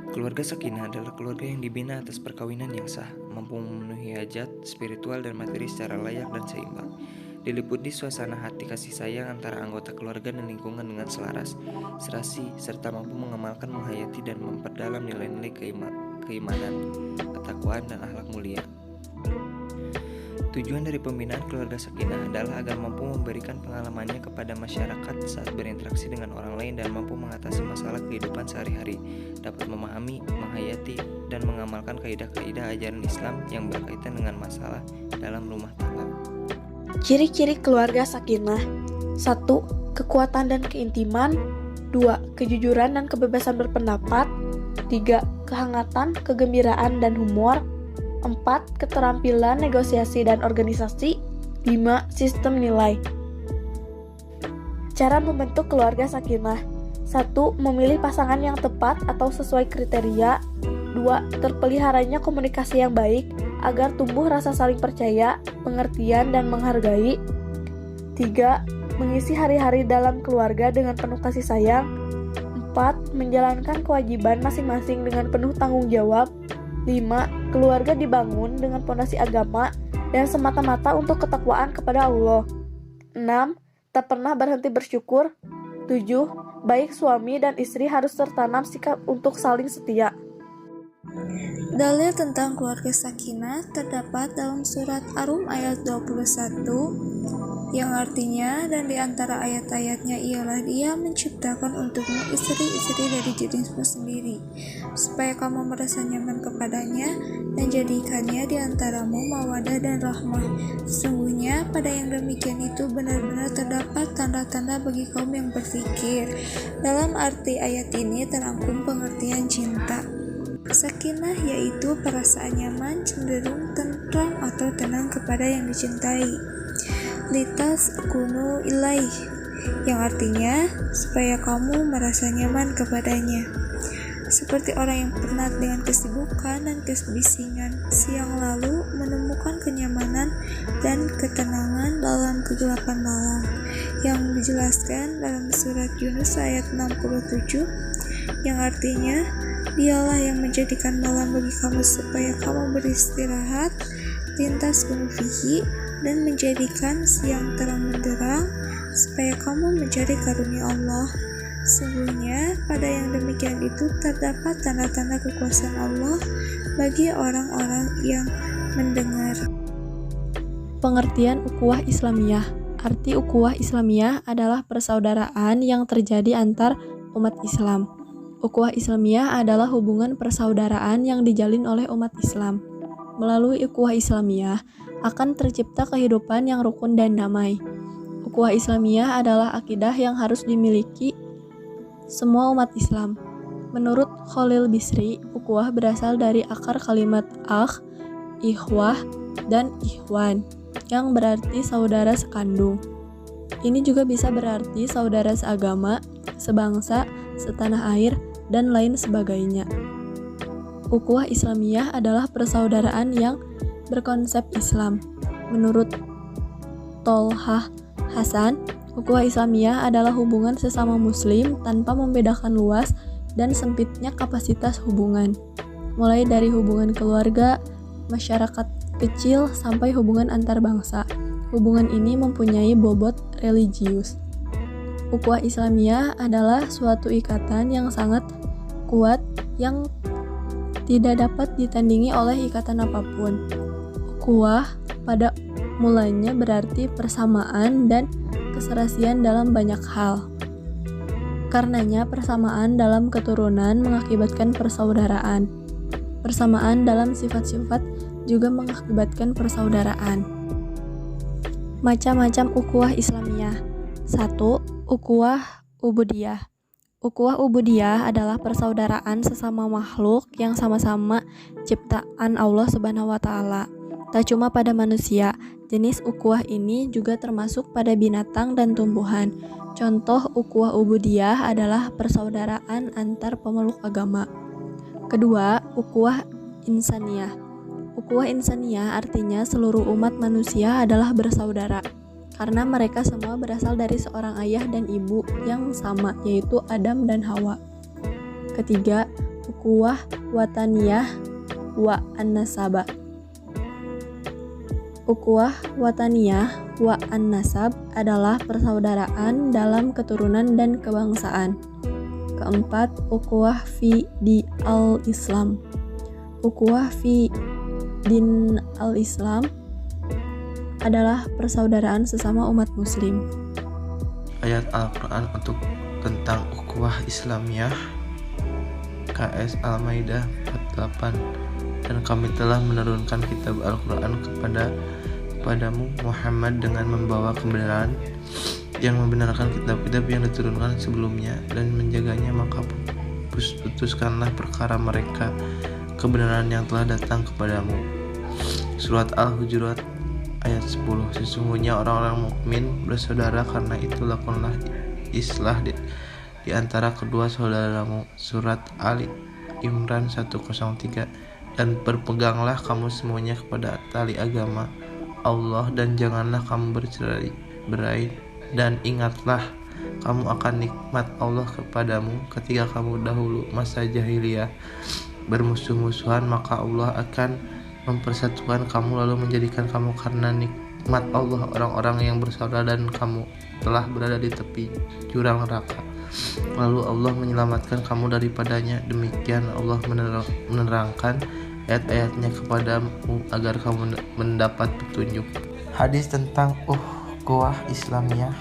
Keluarga sakinah adalah keluarga yang dibina atas perkawinan yang sah, mampu memenuhi hajat, spiritual dan materi secara layak dan seimbang. Diliputi suasana hati kasih sayang antara anggota keluarga dan lingkungan dengan selaras, serasi, serta mampu mengamalkan, menghayati, dan memperdalam nilai-nilai keimanan, ketakwaan, dan akhlak mulia. Tujuan dari pembinaan keluarga sakinah adalah agar mampu memberikan pengalamannya kepada masyarakat saat berinteraksi dengan orang lain dan mampu mengatasi masalah kehidupan sehari-hari, dapat memahami, menghayati, dan mengamalkan kaidah-kaidah ajaran Islam yang berkaitan dengan masalah dalam rumah tangga. Ciri-ciri keluarga sakinah: 1. Kekuatan dan keintiman. 2. Kejujuran dan kebebasan berpendapat. 3. Kehangatan, kegembiraan, dan humor. 4. Keterampilan negosiasi dan organisasi. 5. Sistem nilai. Cara membentuk keluarga sakinah: 1. Memilih pasangan yang tepat atau sesuai kriteria. 2. Terpeliharanya komunikasi yang baik agar tumbuh rasa saling percaya, pengertian, dan menghargai. 3. Mengisi hari-hari dalam keluarga dengan penuh kasih sayang. 4. Menjalankan kewajiban masing-masing dengan penuh tanggung jawab. 5. Keluarga dibangun dengan fondasi agama dan semata-mata untuk ketakwaan kepada Allah. 6. Tak pernah berhenti bersyukur. 7. Baik suami dan istri harus tertanam sikap untuk saling setia. Dalil tentang keluarga sakinah terdapat dalam surat Ar-Rum ayat 21 yang artinya, dan di antara ayat-ayatnya ialah Dia menciptakan untukmu istri-istri dari jenismu sendiri, supaya kamu merasa nyaman kepadanya dan jadikannya di antaramu mawaddah dan rahmah. Sesungguhnya pada yang demikian itu benar-benar terdapat tanda-tanda bagi kaum yang berfikir. Dalam arti ayat ini terangkum pengertian cinta. Sakinah yaitu perasaan nyaman, cenderung tentram atau tenang kepada yang dicintai. Litas kunu ilaih, yang artinya supaya kamu merasa nyaman kepadanya. Seperti orang yang penat dengan kesibukan dan kebisingan siang lalu menemukan kenyamanan dan ketenangan dalam kegelapan malam, yang dijelaskan dalam surat Yunus ayat 67, yang artinya Dialah yang menjadikan malam bagi kamu supaya kamu beristirahat, lintas gunung fihi, dan menjadikan siang terang benderang supaya kamu mencari karunia Allah. Sungguhnya pada yang demikian itu terdapat tanda-tanda kekuasaan Allah bagi orang-orang yang mendengar. Pengertian ukhuwah Islamiyah. Arti ukhuwah Islamiyah adalah persaudaraan yang terjadi antar umat Islam. Ukhuwah Islamiyah adalah hubungan persaudaraan yang dijalin oleh umat Islam. Melalui ukhuwah Islamiyah akan tercipta kehidupan yang rukun dan damai. Ukhuwah Islamiyah adalah akidah yang harus dimiliki semua umat Islam. Menurut Khalil Bisri, ukhuwah berasal dari akar kalimat akh, ikhwah, dan ikhwan, yang berarti saudara sekandung. Ini juga bisa berarti saudara seagama, sebangsa, setanah air, dan lain sebagainya. Ukhuwah Islamiyah adalah persaudaraan yang berkonsep Islam. Menurut Tolhah Hasan, ukhuwah Islamiyah adalah hubungan sesama muslim tanpa membedakan luas dan sempitnya kapasitas hubungan, mulai dari hubungan keluarga, masyarakat kecil, sampai hubungan antar bangsa. Hubungan ini mempunyai bobot religius. Ukhuwah Islamiyah adalah suatu ikatan yang sangat kuat yang tidak dapat ditandingi oleh ikatan apapun. Ukhuwah pada mulanya berarti persamaan dan keserasian dalam banyak hal. Karenanya persamaan dalam keturunan mengakibatkan persaudaraan. Persamaan dalam sifat-sifat juga mengakibatkan persaudaraan. Macam-macam ukhuwah Islamiyah. 1. Ukhuwah ubudiyah. Ukhuwah ubudiyah adalah persaudaraan sesama makhluk yang sama-sama ciptaan Allah Subhanahu wa taala. Tak cuma pada manusia, jenis ukhuwah ini juga termasuk pada binatang dan tumbuhan. Contoh ukhuwah ubudiyah adalah persaudaraan antar pemeluk agama. Kedua, ukhuwah insaniyah. Ukhuwah insaniyah artinya seluruh umat manusia adalah bersaudara, karena mereka semua berasal dari seorang ayah dan ibu yang sama, yaitu Adam dan Hawa. Ketiga, Ukhuwah wataniyah wa an-nasaba. Ukhuwah wataniyah wa an-nasab adalah persaudaraan dalam keturunan dan kebangsaan. Keempat, ukhuwah fi di al-Islam. Ukhuwah fi din al-Islam adalah persaudaraan sesama umat muslim. Ayat Al-Quran untuk tentang ukhuwah Islamiyah KS Al-Maidah 48. Dan kami telah menurunkan kitab Al-Quran kepadamu Muhammad dengan membawa kebenaran yang membenarkan kitab-kitab yang diturunkan sebelumnya dan menjaganya, maka putuskanlah perkara mereka kebenaran yang telah datang kepadamu. Surat Al-Hujurat ayat 10. Sesungguhnya orang-orang mukmin bersaudara, karena itu lakukanlah islah di antara kedua saudaramu. Surat Ali Imran 103. Dan berpeganglah kamu semuanya kepada tali agama Allah, dan janganlah kamu bercerai-berai, dan ingatlah kamu akan nikmat Allah kepadamu ketika kamu dahulu masa jahiliyah bermusuh-musuhan, maka Allah akan mempersatukan kamu lalu menjadikan kamu karena nikmat Allah orang-orang yang bersaudara, dan kamu telah berada di tepi jurang neraka, lalu Allah menyelamatkan kamu daripadanya. Demikian Allah menerangkan ayat-ayatnya kepadamu agar kamu mendapat petunjuk. Hadis tentang ukhuwah Islamiyah.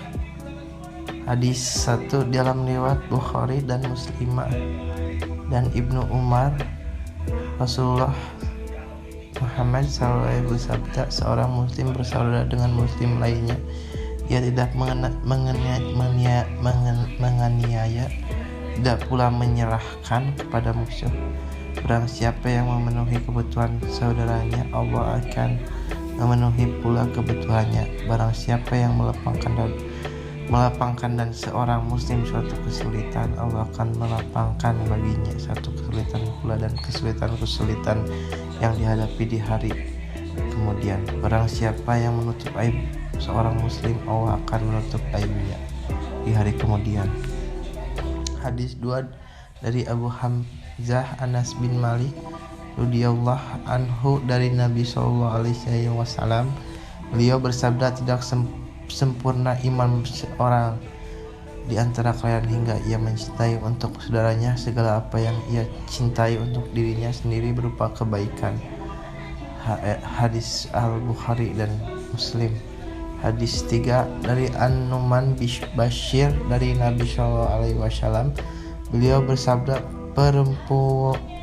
Hadis 1 dalam riwayat Bukhari dan Muslimah dan Ibnu Umar, Rasulullah Muhammad SAW bersabda, seorang muslim bersaudara dengan muslim lainnya, ia tidak menganiaya, tidak pula menyerahkan kepada musuh. Barang siapa yang memenuhi kebutuhan saudaranya, Allah akan memenuhi pula kebutuhannya. Barang siapa yang melapangkan dan seorang muslim suatu kesulitan, Allah akan melapangkan baginya satu kesulitan pula, dan kesulitan-kesulitan yang dihadapi di hari kemudian. Barang siapa yang menutup aib seorang muslim, Allah akan menutup aibnya di hari kemudian. Hadis 2 dari Abu Hamzah Anas bin Malik radhiyallahu anhu dari Nabi SAW. Beliau bersabda, tidak sempurna iman seorang di antara kalian hingga ia mencintai untuk saudaranya segala apa yang ia cintai untuk dirinya sendiri berupa kebaikan. Hadis Al-Bukhari dan Muslim. Hadis 3 dari An-Nu'man bin Bashir dari Nabi SAW. Beliau bersabda,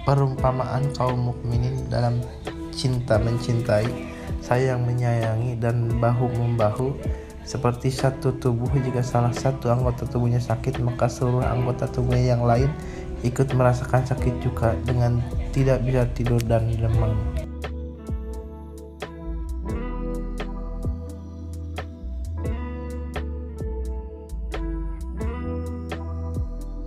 perumpamaan kaum mukminin dalam cinta mencintai, sayang menyayangi, dan bahu membahu seperti satu tubuh. Jika salah satu anggota tubuhnya sakit, maka seluruh anggota tubuhnya yang lain ikut merasakan sakit juga dengan tidak bisa tidur dan demam.